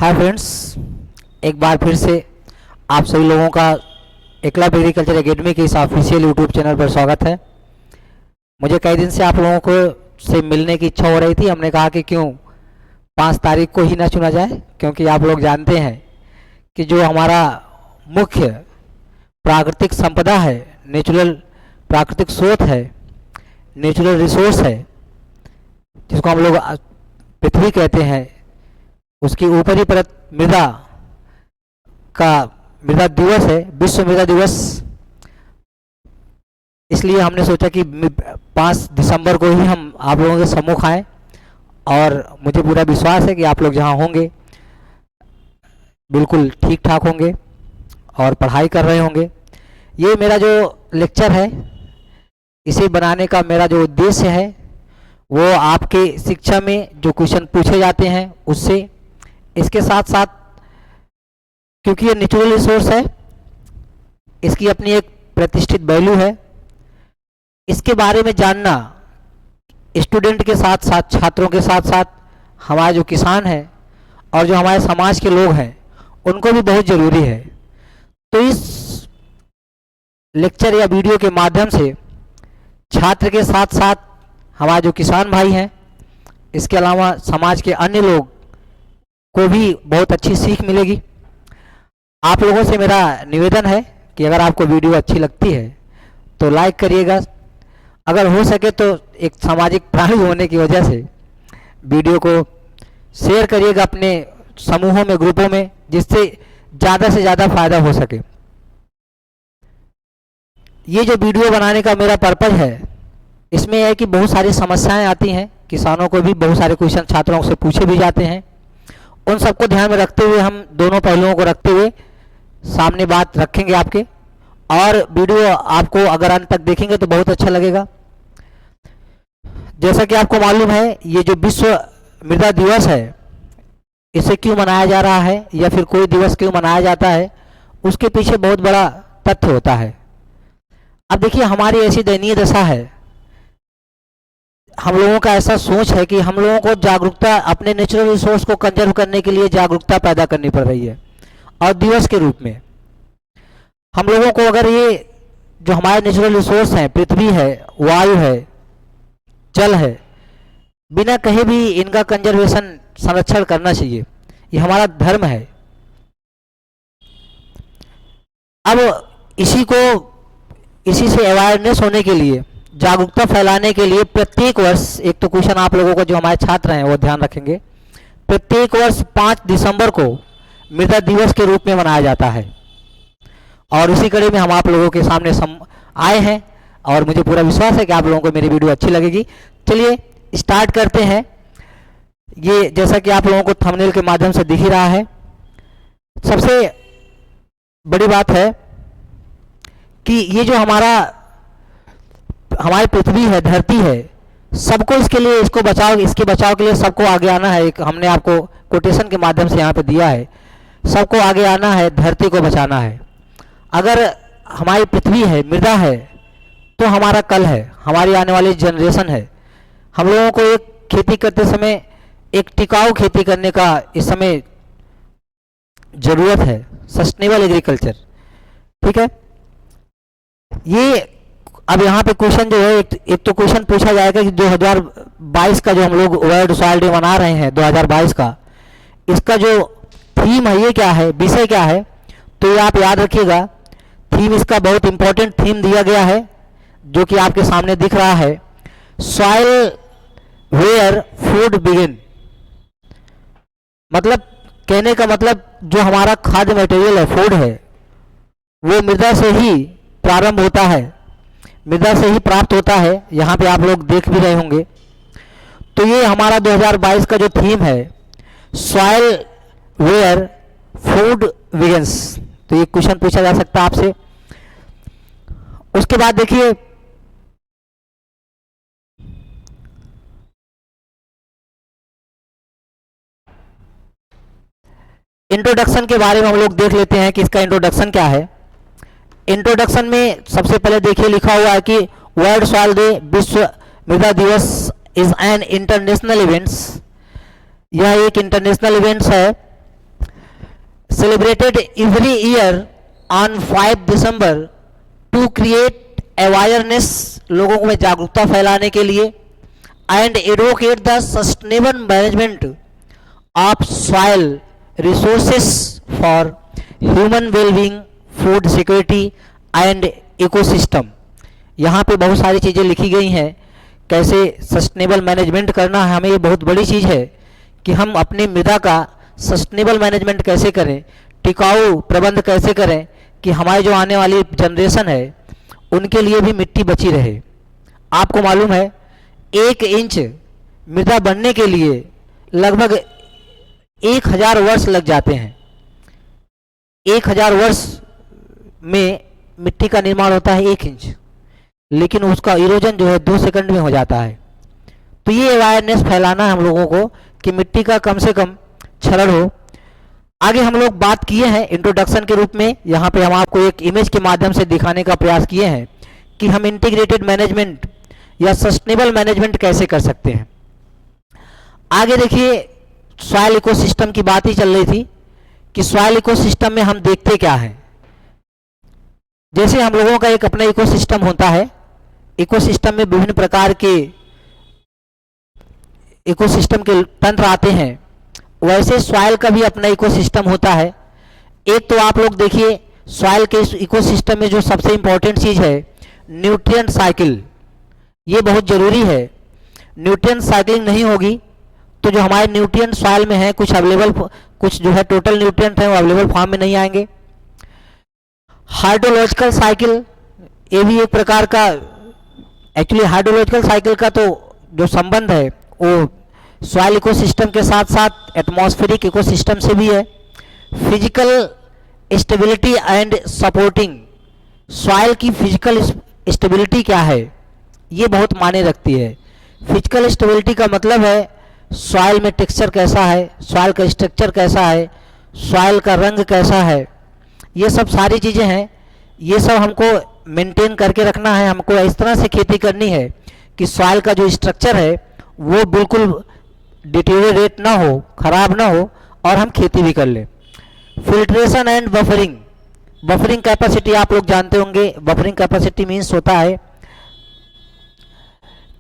Hi friends, एक बार फिर से आप सभी लोगों का एकलव्य एग्रीकल्चर एकेडमी के इस ऑफिशियल यूट्यूब चैनल पर स्वागत है। मुझे कई दिन से आप लोगों को से मिलने की इच्छा हो रही थी। हमने कहा कि क्यों 5 तारीख को ही ना चुना जाए, क्योंकि आप लोग जानते हैं कि जो हमारा मुख्य प्राकृतिक संपदा है, नेचुरल प्राकृतिक स्रोत है, नेचुरल रिसोर्स है, जिसको हम लोग पृथ्वी कहते हैं, उसकी ऊपरी परत मृदा दिवस है, विश्व मृदा दिवस। इसलिए हमने सोचा कि 5 दिसंबर को ही हम आप लोगों के सम्मुख आए, और मुझे पूरा विश्वास है कि आप लोग जहां होंगे बिल्कुल ठीक ठाक होंगे और पढ़ाई कर रहे होंगे। ये मेरा जो लेक्चर है, इसे बनाने का मेरा जो उद्देश्य है वो आपके शिक्षा में जो क्वेश्चन पूछे जाते हैं उससे, इसके साथ साथ क्योंकि ये नेचुरल रिसोर्स है, इसकी अपनी एक प्रतिष्ठित वैल्यू है, इसके बारे में जानना स्टूडेंट के साथ साथ, छात्रों के साथ साथ हमारे जो किसान हैं और जो हमारे समाज के लोग हैं उनको भी बहुत ज़रूरी है। तो इस लेक्चर या वीडियो के माध्यम से छात्र के साथ साथ हमारे जो किसान भाई हैं, इसके अलावा समाज के अन्य लोग को भी बहुत अच्छी सीख मिलेगी। आप लोगों से मेरा निवेदन है कि अगर आपको वीडियो अच्छी लगती है तो लाइक करिएगा, अगर हो सके तो एक सामाजिक प्राणी होने की वजह से वीडियो को शेयर करिएगा अपने समूहों में, ग्रुपों में, जिससे ज़्यादा से ज़्यादा फायदा हो सके। ये जो वीडियो बनाने का मेरा पर्पज़ है, इसमें यह है कि बहुत सारी समस्याएं आती हैं, किसानों को भी बहुत सारे क्वेश्चन छात्रों से पूछे भी जाते हैं। उन सबको ध्यान में रखते हुए हम दोनों पहलुओं को रखते हुए सामने बात रखेंगे आपके, और वीडियो आपको अगर अंत तक देखेंगे तो बहुत अच्छा लगेगा। जैसा कि आपको मालूम है, ये जो विश्व मृदा दिवस है, इसे क्यों मनाया जा रहा है या फिर कोई दिवस क्यों मनाया जाता है, उसके पीछे बहुत बड़ा तथ्य होता है। अब देखिए, हमारी ऐसी दयनीय दशा है, हम लोगों का ऐसा सोच है कि हम लोगों को जागरूकता, अपने नेचुरल रिसोर्स को कंजर्व करने के लिए जागरूकता पैदा करनी पड़ रही है, और दिवस के रूप में हम लोगों को अगर ये जो हमारे नेचुरल रिसोर्स हैं, पृथ्वी है, वायु है, जल है, बिना कहीं भी इनका कंजर्वेशन, संरक्षण करना चाहिए। ये हमारा धर्म है। अब इसी से अवेयरनेस होने के लिए, जागरूकता फैलाने के लिए प्रत्येक वर्ष, एक तो क्वेश्चन आप लोगों को जो हमारे छात्र हैं वो ध्यान रखेंगे, प्रत्येक वर्ष 5 दिसंबर को मृदा दिवस के रूप में मनाया जाता है, और उसी कड़ी में हम आप लोगों के सामने आए हैं, और मुझे पूरा विश्वास है कि आप लोगों को मेरी वीडियो अच्छी लगेगी। चलिए स्टार्ट करते हैं। ये जैसा कि आप लोगों को थंबनेल के माध्यम से दिख ही रहा है, सबसे बड़ी बात है कि ये जो हमारी पृथ्वी है, धरती है, सबको इसके बचाव के लिए सबको आगे आना है। एक हमने आपको कोटेशन के माध्यम से यहाँ पे दिया है, सबको आगे आना है, धरती को बचाना है। अगर हमारी पृथ्वी है, मृदा है, तो हमारा कल है, हमारी आने वाली जनरेशन है। हम लोगों को एक खेती करते समय एक टिकाऊ खेती करने का इस समय जरूरत है, सस्टेनेबल एग्रीकल्चर, ठीक है। ये अब यहाँ पे क्वेश्चन जो है, एक तो क्वेश्चन पूछा जाएगा कि 2022 का जो हम लोग वर्ल्ड सॉइल डे मना रहे हैं 2022 का, इसका जो थीम है ये क्या है, विषय क्या है, तो ये आप याद रखिएगा। थीम इसका बहुत इंपॉर्टेंट थीम दिया गया है, जो कि आपके सामने दिख रहा है, सॉइल वेयर फूड बिगिन। मतलब कहने का मतलब, जो हमारा खाद्य मटेरियल है, फूड है, वो मृदा से ही प्रारंभ होता है, मृदा से ही प्राप्त होता है। यहाँ पे आप लोग देख भी रहे होंगे। तो ये हमारा 2022 का जो थीम है, सॉइल वेयर फूड बिगिन्स, तो ये क्वेश्चन पूछा जा सकता है आपसे। उसके बाद देखिए, इंट्रोडक्शन के बारे में हम लोग देख लेते हैं कि इसका इंट्रोडक्शन क्या है। इंट्रोडक्शन में सबसे पहले देखिए लिखा हुआ है कि वर्ल्ड सॉइल डे, विश्व मृदा दिवस इज एन इंटरनेशनल इवेंट्स। यह एक इंटरनेशनल इवेंट्स है celebrated every year on 5 December to create awareness, लोगों में जागरूकता फैलाने के लिए, and advocate the sustainable management of soil resources for human well-being, food security and ecosystem। यहाँ पे बहुत सारी चीज़ें लिखी गई हैं कैसे सस्टेनेबल मैनेजमेंट करना है। हमें ये बहुत बड़ी चीज़ है कि हम अपनी मृदा का सस्टेनेबल मैनेजमेंट कैसे करें, टिकाऊ प्रबंध कैसे करें कि हमारी जो आने वाली जनरेशन है उनके लिए भी मिट्टी बची रहे। आपको मालूम है 1 इंच मृदा बनने के लिए लगभग 1000 वर्ष लग जाते हैं। 1000 वर्ष में मिट्टी का निर्माण होता है 1 इंच, लेकिन उसका इरोजन जो है 2 सेकंड में हो जाता है। तो ये अवेयरनेस फैलाना है हम लोगों को कि मिट्टी का कम से कम क्षरण हो। आगे हम लोग बात किए हैं इंट्रोडक्शन के रूप में, यहाँ पे हम आपको एक इमेज के माध्यम से दिखाने का प्रयास किए हैं कि हम इंटीग्रेटेड मैनेजमेंट या सस्टेनेबल मैनेजमेंट कैसे कर सकते हैं। आगे देखिए, सॉइल इकोसिस्टम की बात ही चल रही थी कि सॉइल इकोसिस्टम में हम देखते क्या हैं। जैसे हम लोगों का एक अपना इकोसिस्टम होता है, इकोसिस्टम में विभिन्न प्रकार के इकोसिस्टम के तंत्र आते हैं, वैसे सॉइल का भी अपना इकोसिस्टम होता है। एक तो आप लोग देखिए सॉइल के इकोसिस्टम में जो सबसे इंपॉर्टेंट चीज़ है न्यूट्रिएंट साइकिल, ये बहुत ज़रूरी है। न्यूट्रिएंट साइकिलिंग नहीं होगी तो जो हमारे न्यूट्रिएंट सॉइल में है कुछ अवेलेबल, कुछ जो है टोटल न्यूट्रिएंट है वो अवेलेबल फॉर्म में नहीं आएंगे। हाइड्रोलॉजिकल साइकिल, ये भी एक प्रकार का, एक्चुअली हाइड्रोलॉजिकल साइकिल का तो जो संबंध है वो सॉइल इकोसिस्टम के साथ साथ एटमॉस्फेरिक इकोसिस्टम से भी है। Physical stability and supporting, soil की फिजिकल स्टेबिलिटी क्या है ये बहुत मायने रखती है। फिजिकल स्टेबिलिटी का मतलब है सॉइल में टेक्सचर कैसा है, सॉइल का स्ट्रक्चर कैसा है, सॉइल का रंग कैसा है, ये सब सारी चीज़ें हैं। ये सब हमको मेंटेन करके रखना है। हमको इस तरह से खेती करनी है कि सॉइल का जो स्ट्रक्चर है वो बिल्कुल डिटेरियोरेट ना हो, खराब ना हो और हम खेती भी कर लें। Filtration and buffering, buffering capacity आप लोग जानते होंगे। बफरिंग कैपेसिटी मीन्स होता है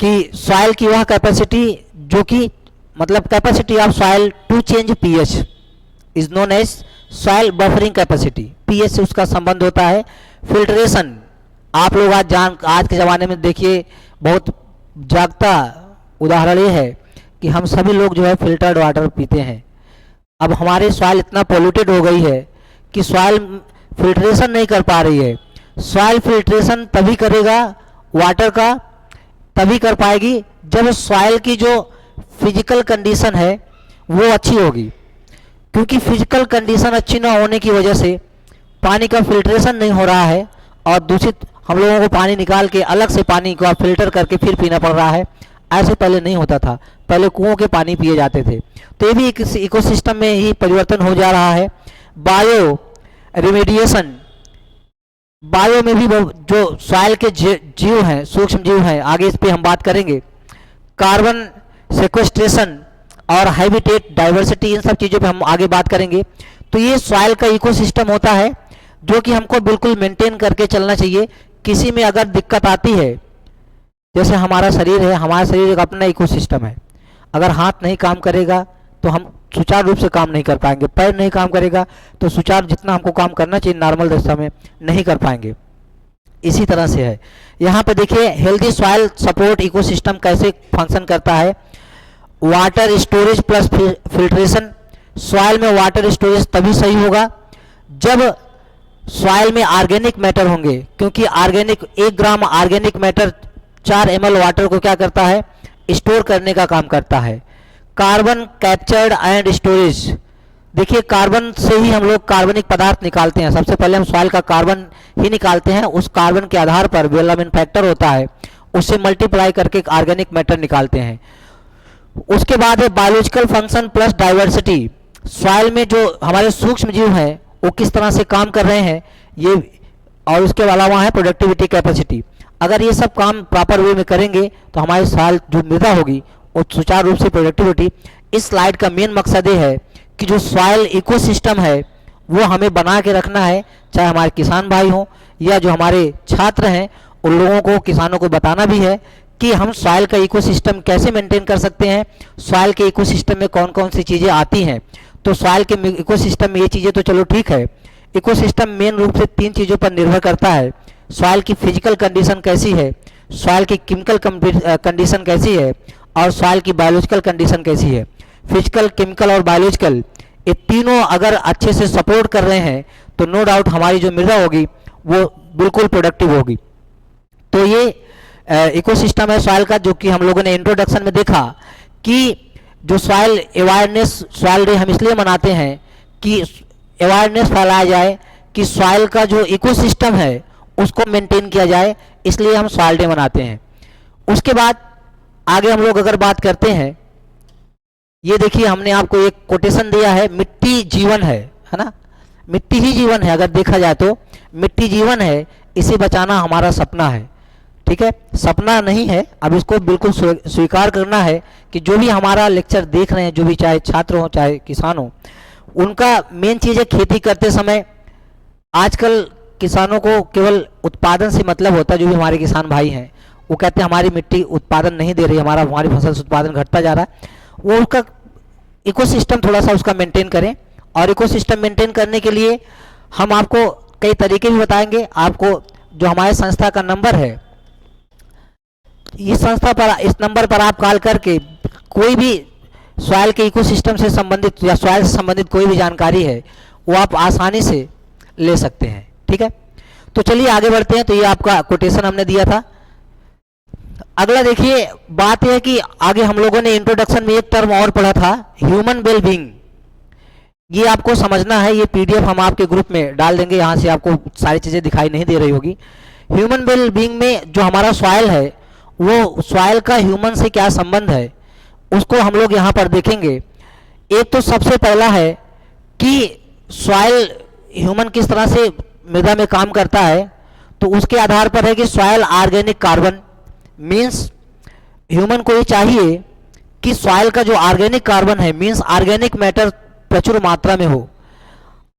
कि सॉइल की वह कैपेसिटी जो कि मतलब capacity of soil to change pH is known as soil buffering capacity. PH से उसका संबंध होता है। फिल्ट्रेशन, आप लोग आज के ज़माने में देखिए बहुत जागता उदाहरण ये है कि हम सभी लोग जो है फिल्टर्ड वाटर पीते हैं। अब हमारी सॉइल इतना पोल्यूटेड हो गई है कि सॉइल फिल्ट्रेशन नहीं कर पा रही है। सॉइल फिल्ट्रेशन तभी करेगा वाटर का, तभी कर पाएगी जब सॉइल की जो फिजिकल कंडीशन है वो अच्छी होगी। क्योंकि फिजिकल कंडीशन अच्छी ना होने की वजह से पानी का फिल्ट्रेशन नहीं हो रहा है और दूषित हम लोगों को पानी निकाल के अलग से पानी को फिल्टर करके फिर पीना पड़ रहा है। ऐसे पहले नहीं होता था, पहले कुओं के पानी पिए जाते थे। तो ये भी एक इकोसिस्टम में ही परिवर्तन हो जा रहा है। बायो रिमेडिएशन, बायो में भी जो सॉइल के जीव हैं, सूक्ष्म जीव हैं, आगे इस पे हम बात करेंगे। कार्बन सेक्वेस्ट्रेशन और हैबिटेट डाइवर्सिटी, इन सब चीज़ों पे हम आगे बात करेंगे। तो ये सॉइल का इकोसिस्टम होता है जो कि हमको बिल्कुल मेंटेन करके चलना चाहिए। किसी में अगर दिक्कत आती है, जैसे हमारा शरीर है, हमारा शरीर एक अपना इकोसिस्टम है। अगर हाथ नहीं काम करेगा तो हम सुचारू रूप से काम नहीं कर पाएंगे, पैर नहीं काम करेगा तो सुचारू जितना हमको काम करना चाहिए नॉर्मल दशा में नहीं कर पाएंगे। इसी तरह से है। यहाँ पे देखिए हेल्दी सॉइल सपोर्ट इकोसिस्टम कैसे फंक्शन करता है। Water storage plus filtration, soil में वाटर स्टोरेज तभी सही होगा जब सॉइल में ऑर्गेनिक मैटर होंगे, क्योंकि ऑर्गेनिक 1 ग्राम ऑर्गेनिक मैटर 4 ml वाटर को क्या करता है, स्टोर करने का काम करता है। कार्बन कैप्चर्ड एंड स्टोरेज, देखिए कार्बन से ही हम लोग कार्बनिक पदार्थ निकालते हैं। सबसे पहले हम सॉइल का कार्बन ही निकालते हैं, उस कार्बन के आधार पर वेलामिन फैक्टर होता है, उससे मल्टीप्लाई करके ऑर्गेनिक मैटर निकालते हैं। उसके बाद है biological function plus diversity, soil में जो हमारे सूक्ष्म जीव हैं वो किस तरह से काम कर रहे हैं ये, और उसके अलावा है प्रोडक्टिविटी कैपेसिटी। अगर ये सब काम प्रॉपर वे में करेंगे तो हमारी सॉइल जो मृदा होगी वो सुचारू रूप से प्रोडक्टिविटी। इस स्लाइड का मेन मकसद ये है कि जो सॉइल इकोसिस्टम है वो हमें बना के रखना है, चाहे हमारे किसान भाई हों या जो हमारे छात्र हैं, उन लोगों को, किसानों को बताना भी है कि हम सॉइल का इकोसिस्टम कैसे मेंटेन कर सकते हैं, सॉइल के इकोसिस्टम में कौन कौन सी चीज़ें आती हैं। तो सॉइल के इकोसिस्टम में ये चीज़ें तो चलो ठीक है, इकोसिस्टम मेन रूप से 3 चीज़ों पर निर्भर करता है। सॉइल की फिजिकल कंडीशन कैसी है, सॉइल की केमिकल कंडीशन कैसी है, और सॉइल की बायोलॉजिकल कंडीशन कैसी है। फिजिकल, केमिकल और बायोलॉजिकल, ये तीनों अगर अच्छे से सपोर्ट कर रहे हैं तो नो डाउट हमारी जो मृदा होगी वो बिल्कुल प्रोडक्टिव होगी। तो ये इकोसिस्टम है सॉइल का, जो कि हम लोगों ने इंट्रोडक्शन में देखा कि जो सॉइल अवेयरनेस, सॉइल डे हम इसलिए मनाते हैं कि अवेयरनेस फैलाया जाए कि सॉइल का जो इकोसिस्टम है उसको मेंटेन किया जाए, इसलिए हम सॉइल डे मनाते हैं। उसके बाद आगे हम लोग अगर बात करते हैं, ये देखिए हमने आपको एक कोटेशन दिया है, मिट्टी जीवन है ना, मिट्टी ही जीवन है। अगर देखा जाए तो मिट्टी जीवन है, इसे बचाना हमारा सपना है। ठीक है, सपना नहीं है, अब इसको बिल्कुल स्वीकार करना है कि जो भी हमारा लेक्चर देख रहे हैं, जो भी चाहे छात्र हो चाहे किसान हो, उनका मेन चीज़ है खेती करते समय। आजकल किसानों को केवल उत्पादन से मतलब होता है। जो भी हमारे किसान भाई हैं वो कहते हैं हमारी मिट्टी उत्पादन नहीं दे रही, हमारी फसल से उत्पादन घटता जा रहा है। वो उसका इकोसिस्टम थोड़ा सा उसका मेंटेन करें, और इकोसिस्टम मेंटेन करने के लिए हम आपको कई तरीके भी बताएंगे। आपको जो हमारे संस्था का नंबर है, इस संस्था पर, इस नंबर पर आप कॉल करके कोई भी सॉइल के इकोसिस्टम से संबंधित या सॉइल से संबंधित कोई भी जानकारी है वो आप आसानी से ले सकते हैं। ठीक है, तो चलिए आगे बढ़ते हैं। तो ये आपका कोटेशन हमने दिया था। अगला देखिए, बात यह है कि आगे हम लोगों ने इंट्रोडक्शन में एक टर्म और पढ़ा था, ह्यूमन वेलबींग। ये आपको समझना है, ये पीडीएफ हम आपके ग्रुप में डाल देंगे, यहाँ से आपको सारी चीज़ें दिखाई नहीं दे रही होगी। ह्यूमन वेलबींग में जो हमारा सॉइल है, वो सॉइल का ह्यूमन से क्या संबंध है, उसको हम लोग यहाँ पर देखेंगे। एक तो सबसे पहला है कि सॉइल ह्यूमन किस तरह से मृदा में काम करता है, तो उसके आधार पर है कि soil organic carbon, means human को ये चाहिए कि सॉइल का जो ऑर्गेनिक कार्बन है, मीन्स ऑर्गेनिक मैटर प्रचुर मात्रा में हो।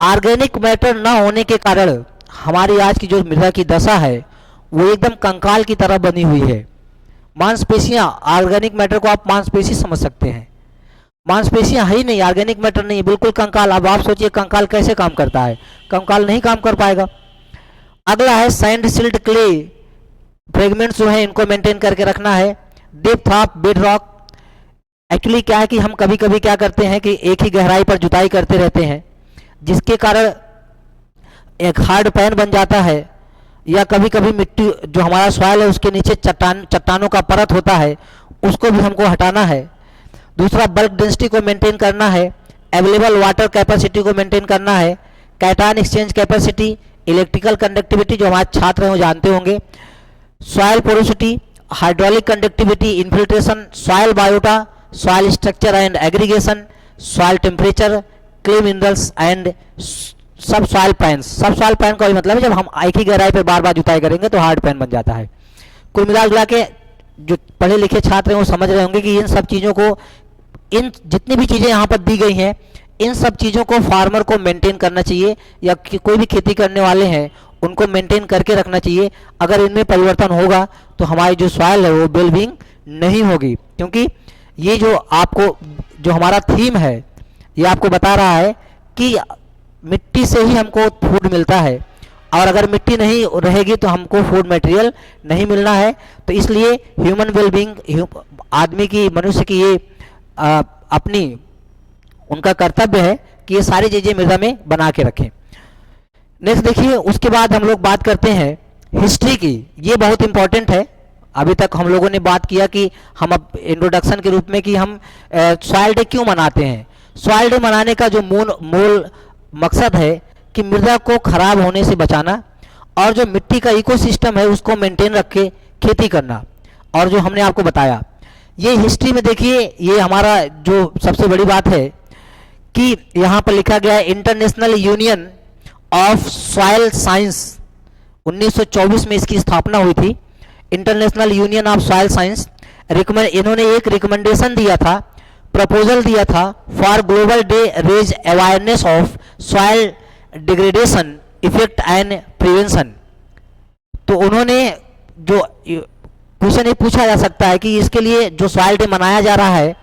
ऑर्गेनिक मैटर न होने के कारण हमारी आज की जो मृदा की दशा है वो एकदम कंकाल की तरह बनी हुई है। मांसपेशियां, ऑर्गेनिक मैटर को आप मांसपेशी समझ सकते हैं, मांसपेशियां है ही नहीं, ऑर्गेनिक मैटर नहीं, बिल्कुल कंकाल। अब आप सोचिए कंकाल कैसे काम करता है, कंकाल नहीं काम कर पाएगा। अगला है सैंड, सिल्ट, क्ले फ्रेगमेंट्स जो है इनको मेंटेन करके रखना है। Depth of bed rock, actually क्या है कि हम कभी कभी क्या करते हैं कि एक ही गहराई पर जुताई करते रहते हैं, जिसके कारण एक हार्ड पैन बन जाता है, या कभी कभी मिट्टी जो हमारा सॉइल है उसके नीचे चट्टानों का परत होता है, उसको भी हमको हटाना है। दूसरा, बल्क डेंसिटी को मेंटेन करना है, अवेलेबल वाटर कैपेसिटी को मेंटेन करना है, cation exchange capacity, electrical conductivity जो हमारे छात्र हैं वो जानते होंगे, soil porosity, hydraulic conductivity, infiltration, soil biota, soil structure and aggregation, soil temperature, clay minerals and सब सॉइल पैन। सब सॉइल पैन का भी मतलब है जब हम एक ही गहराई पर बार बार जुताई करेंगे तो हार्ड पैन बन जाता है। कुल मिला के जो पढ़े लिखे छात्र हैं वो समझ रहे होंगे कि इन सब चीज़ों को, इन जितनी भी चीज़ें यहाँ पर दी गई हैं, इन सब चीज़ों को फार्मर को मेंटेन करना चाहिए, या कोई भी खेती करने वाले हैं उनको मेंटेन करके रखना चाहिए। अगर इनमें परिवर्तन होगा तो हमारी जो सॉइल है वो वेलबींग नहीं होगी, क्योंकि ये जो आपको जो हमारा थीम है ये आपको बता रहा है कि मिट्टी से ही हमको फूड मिलता है, और अगर मिट्टी नहीं रहेगी तो हमको फूड मटेरियल नहीं मिलना है। तो इसलिए ह्यूमन वेलबींग, आदमी की, मनुष्य की ये अपनी उनका कर्तव्य है कि ये सारी चीज़ें मृदा में बना के रखें। नेक्स्ट देखिए, उसके बाद हम लोग बात करते हैं हिस्ट्री की। ये बहुत इंपॉर्टेंट है। अभी तक हम लोगों ने बात किया कि हम अब इंट्रोडक्शन के रूप में कि हम सॉइल डे क्यों मनाते हैं। सॉइल डे मनाने का जो मूल मकसद है कि मृदा को खराब होने से बचाना, और जो मिट्टी का इकोसिस्टम है उसको मेंटेन रख के खेती करना। और जो हमने आपको बताया ये हिस्ट्री में देखिए, ये हमारा जो सबसे बड़ी बात है कि यहाँ पर लिखा गया है international union of soil science, 1924 में इसकी स्थापना हुई थी। International union of soil science इन्होंने एक रिकमेंडेशन दिया था, प्रपोजल दिया था for global day raise awareness of soil degradation effect and prevention. तो उन्होंने जो क्वेश्चन ये पूछा जा सकता है कि इसके लिए जो सॉइल डे मनाया जा रहा है,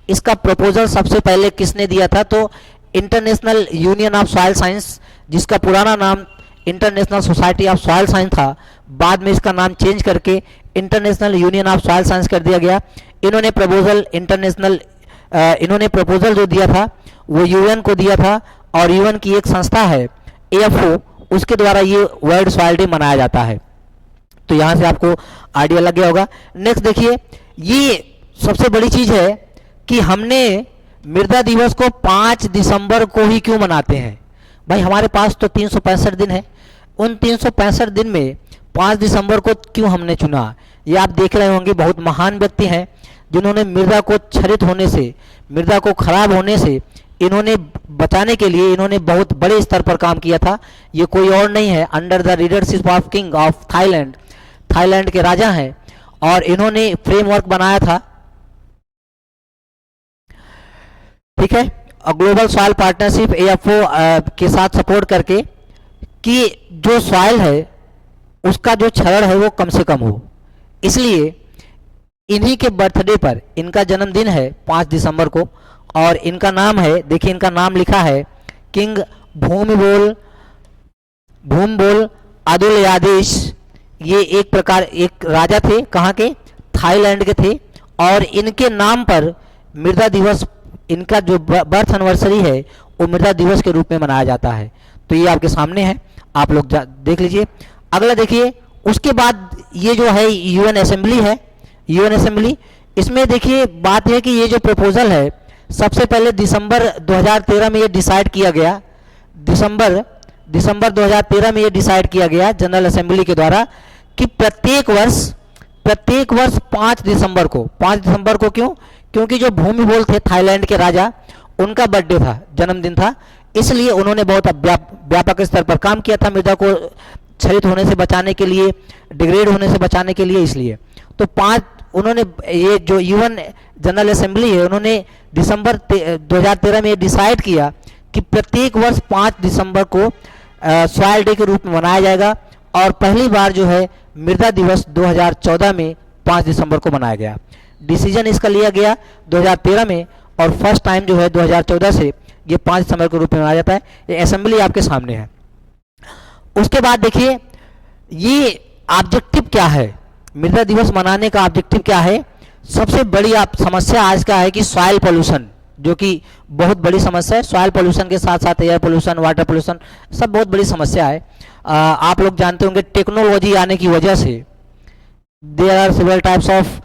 इसका प्रपोजल सबसे पहले किसने दिया था? तो international union of soil science, जिसका पुराना नाम international society of soil science था, बाद में इसका नाम चेंज करके international union of soil science कर दिया गया। इन्होंने प्रपोजल जो दिया था वो यूएन को दिया था, और यूएन की एक संस्था है एएफओ, उसके द्वारा ये वर्ल्ड सॉइल डे मनाया जाता है। तो यहाँ से आपको आइडिया लग गया होगा। नेक्स्ट देखिए, ये सबसे बड़ी चीज है कि हमने मृदा दिवस को 5 दिसंबर को ही क्यों मनाते हैं? भाई हमारे पास तो 365 दिन है, उन 365 दिन में 5 दिसंबर को क्यों हमने चुना? ये आप देख रहे होंगे, बहुत महान व्यक्ति हैं जिन्होंने मृदा को क्षरित होने से, मृदा को खराब होने से इन्होंने बचाने के लिए इन्होंने बहुत बड़े स्तर पर काम किया था। ये कोई और नहीं है, under the leadership of king of Thailand, Thailand के राजा हैं, और इन्होंने फ्रेमवर्क बनाया था, ठीक है, ग्लोबल सॉइल पार्टनरशिप एएफओ के साथ सपोर्ट करके, कि जो सॉइल है उसका जो क्षरण है वो कम से कम हो। इसलिए इन्हीं के बर्थडे पर, इनका जन्मदिन है 5 दिसंबर को, और इनका नाम है, देखिए इनका नाम लिखा है किंग भूमबोल अदुलयादेश। ये एक राजा थे, कहाँ के? थाईलैंड के थे, और इनके नाम पर मृदा दिवस, इनका जो बर्थ एनिवर्सरी है वो मृदा दिवस के रूप में मनाया जाता है। तो ये आपके सामने है, आप लोग देख लीजिए। अगला देखिए, उसके बाद ये जो है यूएन असेंबली है, यूएन असेंबली, इसमें देखिए बात है कि ये जो प्रपोजल है सबसे पहले दिसंबर 2013 में ये डिसाइड किया गया, दिसंबर 2013 में ये डिसाइड किया गया जनरल असेंबली के द्वारा कि प्रत्येक वर्ष 5 दिसंबर को क्यों? क्योंकि जो भूमिबोल थे थाईलैंड के राजा, उनका बर्थडे था, जन्मदिन था, इसलिए उन्होंने बहुत व्यापक स्तर पर काम किया था मृदा को क्षरित होने से बचाने के लिए, डिग्रेड होने से बचाने के लिए। इसलिए तो 5 उन्होंने, ये जो यूएन जनरल असेंबली है, उन्होंने दिसंबर 2013 में डिसाइड किया कि प्रत्येक वर्ष 5 दिसंबर को सॉइल डे के रूप में मनाया जाएगा, और पहली बार जो है मृदा दिवस 2014 में 5 दिसंबर को मनाया गया। डिसीजन इसका लिया गया 2013 में, और फर्स्ट टाइम जो है 2014 से ये 5 दिसंबर के रूप में मनाया जाता है। ये असेंबली आपके सामने है। उसके बाद देखिए, ये ऑब्जेक्टिव क्या है, मृदा दिवस मनाने का ऑब्जेक्टिव क्या है? सबसे बड़ी समस्या आज का है कि सॉइल पोल्यूशन, जो कि बहुत बड़ी समस्या है। सॉइल पोल्यूशन के साथ साथ एयर पोल्यूशन, वाटर पोल्यूशन, सब बहुत बड़ी समस्या है। आप लोग जानते होंगे टेक्नोलॉजी आने की वजह से there are several types of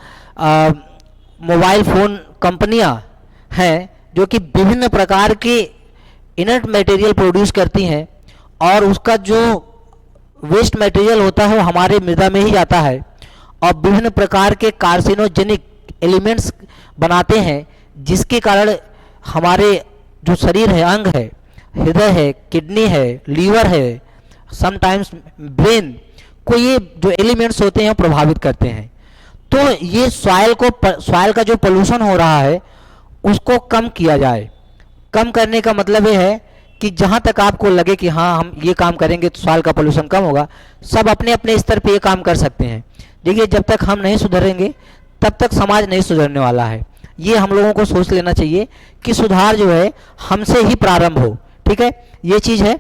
mobile phone कंपनियां हैं जो कि विभिन्न प्रकार के इनर्ट मटेरियल प्रोड्यूस करती हैं, और उसका जो वेस्ट मटेरियल होता है वो हमारे मृदा में ही जाता है, और विभिन्न प्रकार के कार्सिनोजेनिक एलिमेंट्स बनाते हैं, जिसके कारण हमारे जो शरीर है, अंग है, हृदय है, किडनी है, लीवर है, समटाइम्स ब्रेन को ये जो एलिमेंट्स होते हैं प्रभावित करते हैं। तो ये सॉइल का जो पोल्यूशन हो रहा है उसको कम किया जाए। कम करने का मतलब ये है कि जहाँ तक आपको लगे कि हाँ हम ये काम करेंगे तो सॉइल का पोल्यूशन कम होगा, सब अपने अपने स्तर पे ये काम कर सकते हैं। देखिए, जब तक हम नहीं सुधरेंगे तब तक समाज नहीं सुधरने वाला है। ये हम लोगों को सोच लेना चाहिए कि सुधार जो है हमसे ही प्रारंभ हो। ठीक है, ये चीज़ है।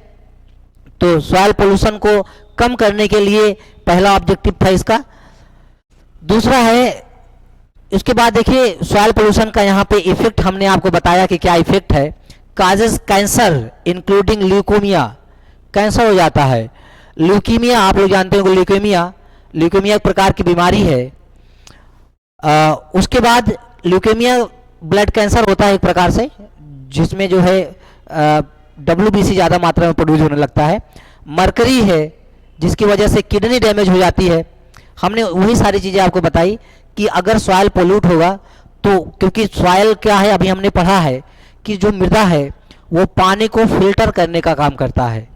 तो सॉइल पोल्यूशन को कम करने के लिए पहला ऑब्जेक्टिव था इसका। दूसरा है, इसके बाद देखिए सॉइल पोल्यूशन का यहाँ पे इफेक्ट हमने आपको बताया कि क्या इफेक्ट है। Causes cancer including leukaemia, cancer हो जाता है। ल्यूकीमिया, आप लोग जानते हो ल्यूकेमिया एक प्रकार की बीमारी है। उसके बाद ल्यूकेमिया ब्लड कैंसर होता है एक प्रकार से, जिसमें जो है WBC ज़्यादा मात्रा में प्रोड्यूस होने लगता है। मरकरी है जिसकी वजह से किडनी डैमेज हो जाती है। हमने वही सारी चीज़ें आपको बताई कि अगर सॉइल पोल्यूट होगा तो, क्योंकि सॉइल क्या है अभी हमने पढ़ा है कि जो मृदा है वो पानी को फिल्टर करने का काम करता है।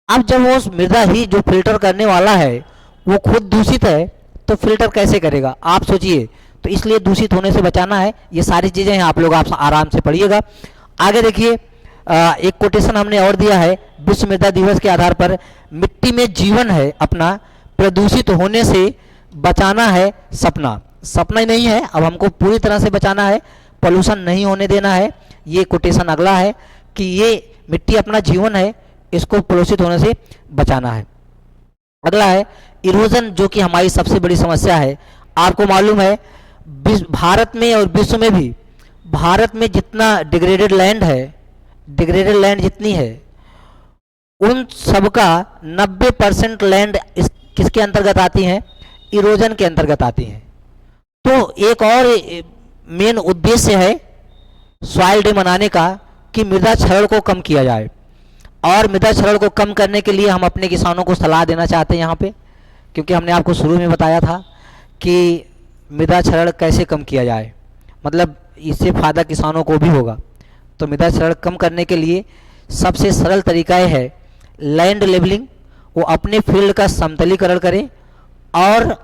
अब जब वो मृदा ही जो फिल्टर करने वाला है वो खुद दूषित है तो फिल्टर कैसे करेगा, आप सोचिए। तो इसलिए दूषित होने से बचाना है। ये सारी चीज़ें हैं, आप लोग आराम से पढ़िएगा। आगे देखिए, एक कोटेशन हमने और दिया है विश्व मृदा दिवस के आधार पर, मिट्टी में जीवन है अपना, प्रदूषित होने से बचाना है सपना। सपना ही नहीं है, अब हमको पूरी तरह से बचाना है, पोल्यूशन नहीं होने देना है। ये कोटेशन अगला है कि ये मिट्टी अपना जीवन है, इसको प्रदूषित होने से बचाना है। अगला है इरोजन, जो कि हमारी सबसे बड़ी समस्या है। आपको मालूम है भारत में और विश्व में भी, भारत में जितना डिग्रेडेड लैंड है, डिग्रेडेड लैंड जितनी है, उन सबका 90% लैंड किसके अंतर्गत आती हैं? इरोजन के अंतर्गत आती हैं। तो एक और मेन उद्देश्य है सॉइल डे मनाने का कि मृदा क्षरण को कम किया जाए। और मृदा क्षरण को कम करने के लिए हम अपने किसानों को सलाह देना चाहते हैं यहाँ पे, क्योंकि हमने आपको शुरू में बताया था कि मृदा क्षरण कैसे कम किया जाए, मतलब इससे फ़ायदा किसानों को भी होगा। तो मृदा क्षरण कम करने के लिए सबसे सरल तरीका यह है लैंड लेवलिंग। वो अपने फील्ड का समतलीकरण करें और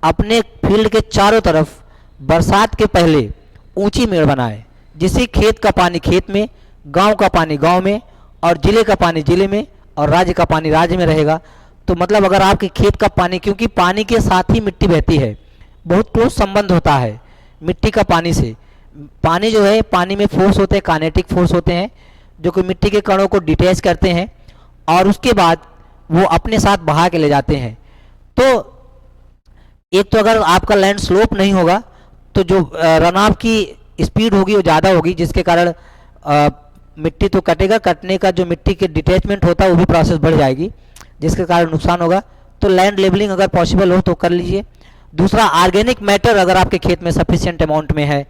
अपने फील्ड के चारों तरफ बरसात के पहले ऊंची मेड़ बनाएं, जिससे खेत का पानी खेत में, गांव का पानी गांव में, और जिले का पानी जिले में, और राज्य का पानी राज्य में रहेगा। तो मतलब अगर आपके खेत का पानी, क्योंकि पानी के साथ ही मिट्टी बहती है, बहुत क्लोज संबंध होता है मिट्टी का पानी से। पानी जो है, पानी में फोर्स होते हैं, काइनेटिक फोर्स होते हैं, जो कि मिट्टी के कणों को डिटैच करते हैं और उसके बाद वो अपने साथ बहा के ले जाते हैं। तो एक तो अगर आपका लैंड स्लोप नहीं होगा तो जो रन ऑफ की स्पीड होगी वो ज़्यादा होगी, जिसके कारण मिट्टी तो कटेगा, कटने का जो मिट्टी के डिटैचमेंट होता है वो भी प्रोसेस बढ़ जाएगी, जिसके कारण नुकसान होगा। तो लैंड लेवलिंग अगर पॉसिबल हो तो कर लीजिए। दूसरा, ऑर्गेनिक मैटर अगर आपके खेत में सफिशिएंट अमाउंट में है,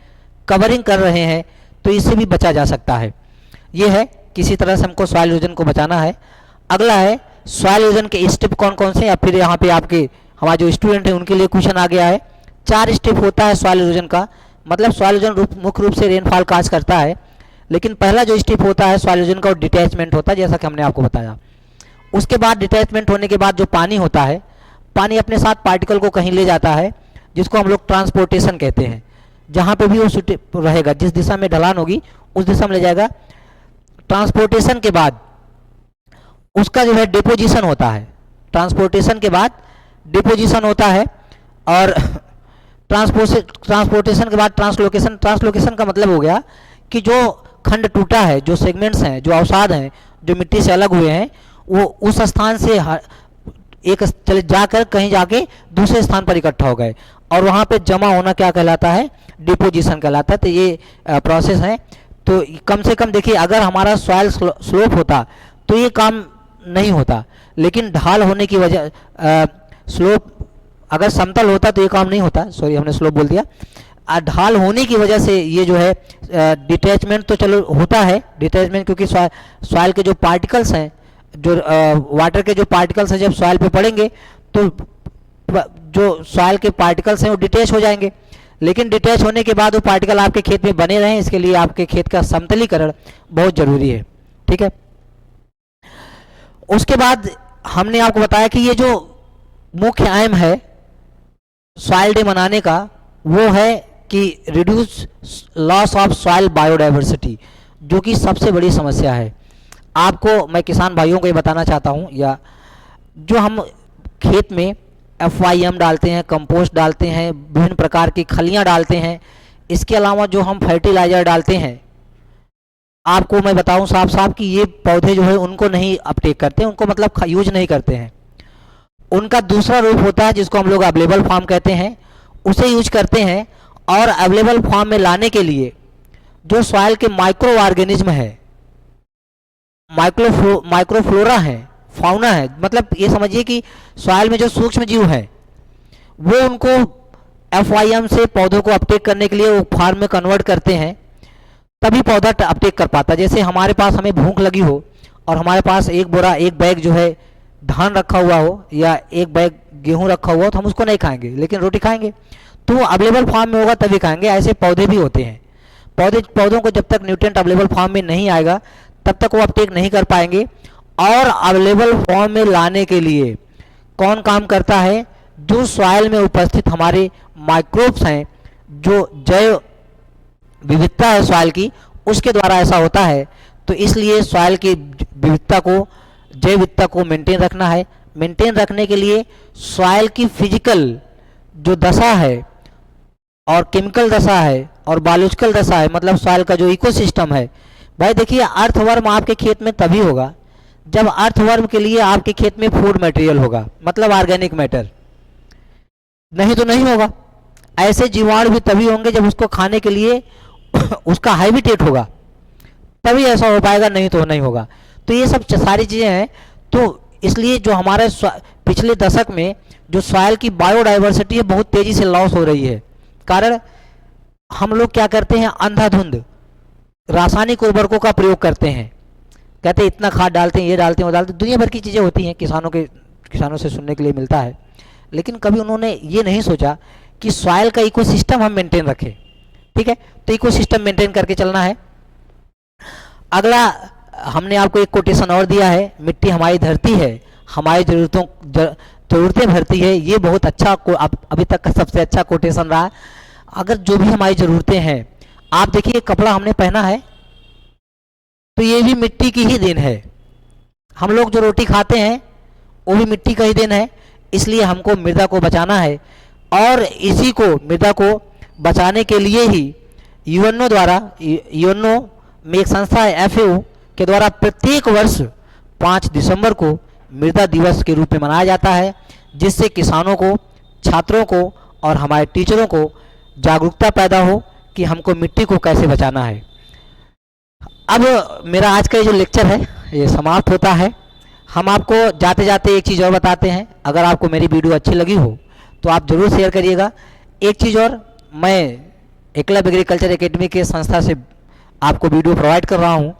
कवरिंग कर रहे हैं, तो इससे भी बचा जा सकता है। ये है किसी तरह से हमको सॉइल इरोजन को बचाना है। अगला है सॉइल इरोजन के स्टेप कौन कौन से, या फिर यहाँ पे आपके हमारे जो स्टूडेंट हैं उनके लिए क्वेश्चन आ गया है। 4 स्टेप होता है सॉइल इरोजन का, मतलब सॉइल इरोजन मुख्य रूप से रेनफॉल काज करता है, लेकिन पहला जो स्टेप होता है सॉइल इरोजन का वो डिटैचमेंट होता है, जैसा कि हमने आपको बताया। उसके बाद डिटैचमेंट होने के बाद जो पानी होता है, पानी अपने साथ पार्टिकल को कहीं ले जाता है, जिसको हम लोग ट्रांसपोर्टेशन कहते हैं। जहाँ पे भी वो रहेगा, जिस दिशा में ढलान होगी उस दिशा में ले जाएगा। ट्रांसपोर्टेशन के बाद उसका जो है डिपोजिशन होता है, ट्रांसपोर्टेशन के बाद डिपोजिशन होता है, और ट्रांसपोर्टेशन के बाद ट्रांसलोकेशन। ट्रांसलोकेशन का मतलब हो गया कि जो खंड टूटा है, जो सेगमेंट्स हैं, जो अवसाद हैं, जो मिट्टी से अलग हुए हैं, वो उस स्थान से एक चले जाकर कहीं जाके दूसरे स्थान पर इकट्ठा हो गए, और वहाँ पे जमा होना क्या कहलाता है? डिपोजिशन कहलाता है। तो ये प्रोसेस है। तो कम से कम देखिए, अगर हमारा सॉइल स्लोप होता तो ये काम नहीं होता, लेकिन ढाल होने की वजह, स्लोप अगर समतल होता तो ये काम नहीं होता, सॉरी हमने स्लोप बोल दिया। ढाल होने की वजह से ये जो है डिटैचमेंट तो चलो होता है, डिटैचमेंट, क्योंकि सॉइल के जो पार्टिकल्स हैं, जो वाटर के जो पार्टिकल्स हैं, जब सॉइल पे पड़ेंगे तो जो सॉइल के पार्टिकल्स हैं वो डिटैच हो जाएंगे। लेकिन डिटैच होने के बाद वो पार्टिकल आपके खेत में बने रहें, इसके लिए आपके खेत का समतलीकरण बहुत जरूरी है। ठीक है। उसके बाद हमने आपको बताया कि ये जो मुख्य एम है सॉइल डे मनाने का, वो है कि reduce loss of soil biodiversity, जो कि सबसे बड़ी समस्या है। आपको मैं किसान भाइयों को ये बताना चाहता हूँ, या जो हम खेत में FYM डालते हैं, कंपोस्ट डालते हैं, विभिन्न प्रकार की खलियाँ डालते हैं, इसके अलावा जो हम फर्टिलाइजर डालते हैं, आपको मैं बताऊं साफ साफ कि ये पौधे जो है उनको नहीं अपटेक करते, उनको मतलब यूज नहीं करते हैं। उनका दूसरा रूप होता है जिसको हम लोग अवेलेबल फॉर्म कहते हैं, उसे यूज करते हैं। और अवेलेबल फॉर्म में लाने के लिए जो सॉइल के माइक्रो ऑर्गेनिज्म है, माइक्रोफ्लोरा है, फाउना है, मतलब ये समझिए कि सॉइल में जो सूक्ष्म जीव है वो उनको FYM से पौधों को अपटेक करने के लिए वो फार्म में कन्वर्ट करते हैं, तभी पौधा अपटेक कर पाता। जैसे हमारे पास हमें भूख लगी हो और हमारे पास एक बैग जो है धान रखा हुआ हो या एक बैग गेहूं रखा हुआ हो, तो हम उसको नहीं खाएंगे, लेकिन रोटी खाएंगे। तो वो अवेलेबल फॉर्म में होगा तभी खाएंगे। ऐसे पौधे भी होते हैं। पौधों को जब तक न्यूट्रिएंट अवेलेबल फॉर्म में नहीं आएगा तब तक वो अपटेक नहीं कर पाएंगे। और अवेलेबल फॉर्म में लाने के लिए कौन काम करता है? जो सॉइल में उपस्थित हमारे माइक्रोब्स हैं, जो जैव विविधता है सॉइल की, उसके द्वारा ऐसा होता है। तो इसलिए सॉइल की विविधता को, जैव विविधता को मेंटेन रखना है। मेंटेन रखने के लिए सॉइल की फिजिकल जो दशा है और केमिकल दशा है और बायोलॉजिकल दशा है, मतलब सॉइल का जो इकोसिस्टम है। भाई देखिए, अर्थवर्म आपके खेत में तभी होगा जब अर्थवर्म के लिए आपके खेत में फूड मटेरियल होगा, मतलब ऑर्गेनिक मैटर, नहीं तो नहीं होगा। ऐसे जीवाणु भी तभी होंगे जब उसको खाने के लिए उसका हैबिटेट होगा, तभी ऐसा हो पाएगा, नहीं तो नहीं होगा। तो ये सब सारी चीज़ें हैं। तो इसलिए जो हमारे पिछले दशक में जो सॉइल की बायोडाइवर्सिटी है बहुत तेज़ी से लॉस हो रही है। कारण हम लोग क्या करते हैं, अंधाधुंध रासायनिक उर्वरकों का प्रयोग करते हैं, कहते हैं इतना खाद डालते हैं, ये डालते हैं, वो डालते हैं, दुनिया भर की चीज़ें होती हैं किसानों से सुनने के लिए मिलता है। लेकिन कभी उन्होंने ये नहीं सोचा कि सॉइल का इकोसिस्टम हम मेंटेन रखें। ठीक है, तो इकोसिस्टम मेंटेन करके चलना है। अगला हमने आपको एक कोटेशन और दिया है, मिट्टी हमारी धरती है, हमारी ज़रूरतें भरती है। ये बहुत अच्छा अभी तक का सबसे अच्छा कोटेशन रहा। अगर जो भी हमारी ज़रूरतें हैं, आप देखिए कपड़ा हमने पहना है तो ये भी मिट्टी की ही देन है। हम लोग जो रोटी खाते हैं वो भी मिट्टी का ही देन है। इसलिए हमको मृदा को बचाना है और इसी को, मृदा को बचाने के लिए ही यूएनओ में एक संस्था है FAO के द्वारा प्रत्येक वर्ष 5 दिसंबर को मृदा दिवस के रूप में मनाया जाता है, जिससे किसानों को, छात्रों को और हमारे टीचरों को जागरूकता पैदा हो कि हमको मिट्टी को कैसे बचाना है। अब मेरा आज का ये जो लेक्चर है ये समाप्त होता है। हम आपको जाते जाते एक चीज़ और बताते हैं, अगर आपको मेरी वीडियो अच्छी लगी हो तो आप ज़रूर शेयर करिएगा। एक चीज़ और, मैं एकलव्य एग्रीकल्चर एकेडमी के संस्था से आपको वीडियो प्रोवाइड कर रहा हूँ।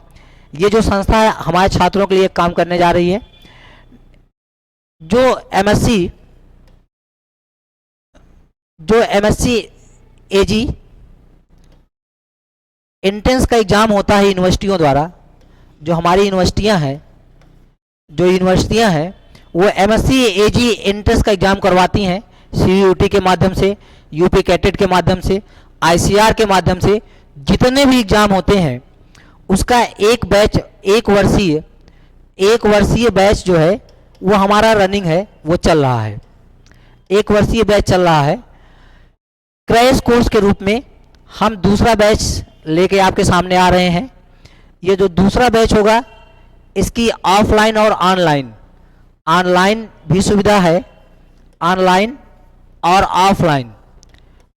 ये जो संस्था है हमारे छात्रों के लिए काम करने जा रही है। जो MSc AG एंट्रेंस का एग्ज़ाम होता है यूनिवर्सिटियों द्वारा, जो हमारी यूनिवर्सिटियां हैं वो MSc AG एंट्रेंस का एग्ज़ाम करवाती हैं CUET के माध्यम से, यूपी कैटेट के माध्यम से, ICR के माध्यम से। जितने भी एग्ज़ाम होते हैं उसका एक बैच, एक वर्षीय बैच जो है वो हमारा रनिंग है, वो चल रहा है। एक वर्षीय बैच चल रहा है। क्रैश कोर्स के रूप में हम दूसरा बैच लेके आपके सामने आ रहे हैं। ये जो दूसरा बैच होगा इसकी ऑफलाइन और ऑनलाइन भी सुविधा है, ऑनलाइन और ऑफलाइन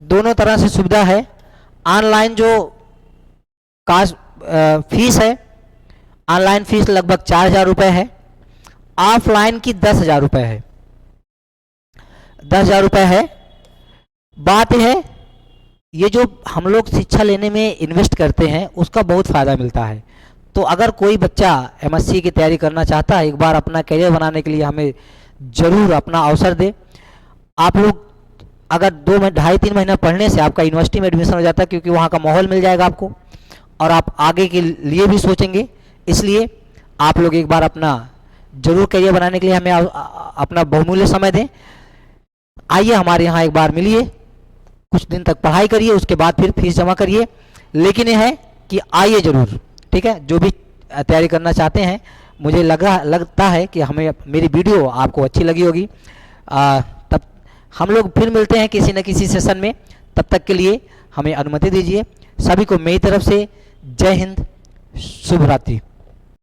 दोनों तरह से सुविधा है। ऑनलाइन जो फीस है, ऑनलाइन फीस लगभग 4,000 रुपये है, ऑफलाइन की 10,000 रुपये है, 10,000 रुपये है। बात यह है, ये जो हम लोग शिक्षा लेने में इन्वेस्ट करते हैं उसका बहुत फ़ायदा मिलता है। तो अगर कोई बच्चा MSc की तैयारी करना चाहता है, एक बार अपना करियर बनाने के लिए हमें ज़रूर अपना अवसर दे। आप लोग अगर 2-2.5-3 महीना पढ़ने से आपका यूनिवर्सिटी में एडमिशन हो जाता है, क्योंकि वहाँ का माहौल मिल जाएगा आपको और आप आगे के लिए भी सोचेंगे। इसलिए आप लोग एक बार अपना ज़रूर करियर बनाने के लिए हमें अपना बहुमूल्य समय दें। आइए हमारे यहाँ एक बार मिलिए, कुछ दिन तक पढ़ाई करिए, उसके बाद फिर फीस जमा करिए। लेकिन यह है कि आइए ज़रूर, ठीक है। जो भी तैयारी करना चाहते हैं, मुझे लगता है कि हमें मेरी वीडियो आपको अच्छी लगी होगी। तब हम लोग फिर मिलते हैं किसी न किसी सेशन में। तब तक के लिए हमें अनुमति दीजिए। सभी को मेरी तरफ से जय हिंद, शुभ रात्रि।